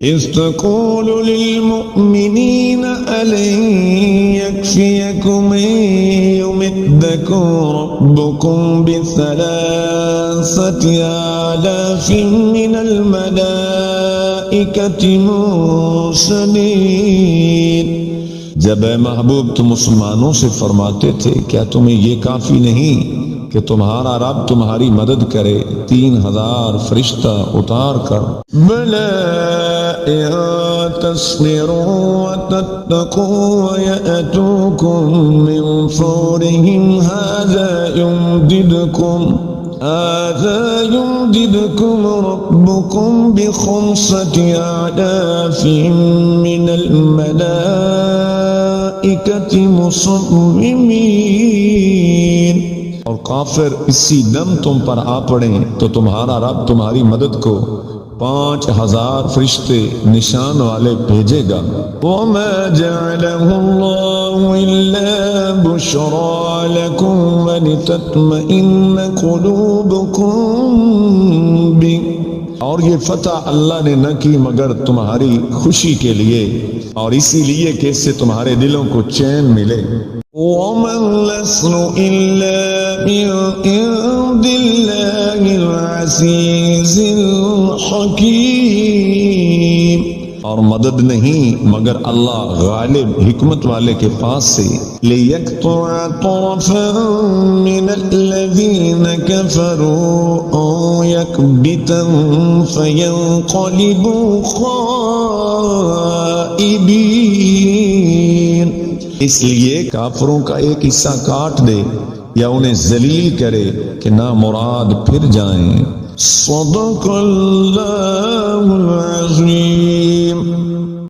إذ تقول للمؤمنين ألن يكفيكم أن يمدكم ربكم ب3,000 من الملائكة منزلين۔ جب اے محبوب تم مسلمانوں سے فرماتے تھے کیا تمہیں یہ کافی نہیں کہ تمہارا رب تمہاری مدد کرے 3,000 فرشتہ اتار کر؟ بلى إن تصبروا وتتقوا ويأتوكم من فورهم هذا يمددكم ربكم ب5,000 من الملائكة مصومين۔ اور کافر اسی دم تم پر آ پڑیں تو تمہارا رب تمہاری مدد کو 5,000 فرشتے نشان والے بھیجے گا۔ وما جعله الله إلا بشرى لكم ولتطمئن قلوبكم به۔ اور یہ فتح اللہ نے نہ کی مگر تمہاری خوشی کے لیے اور اسی لیے کہ اس سے تمہارے دلوں کو چین ملے۔ وَمَا النَّصْرُ إِلَّا مِنْ عِنْدِ اللَّهِ الْعَزِيزِ الْحَكِيمِ۔ اور مدد نہیں مگر اللہ غالب حکمت والے کے پاس سے۔ لِيَقْطَعَ طَرَفًا مِنَ الَّذِينَ كَفَرُوا أَوْ يَكْبِتَهُمْ فَيَنْقَلِبُوا خَائِبِينَ۔ اس لیے کافروں کا ایک حصہ کاٹ دے یا انہیں ذلیل کرے کہ نا مراد پھر جائیں۔ صدق اللہ العظیم۔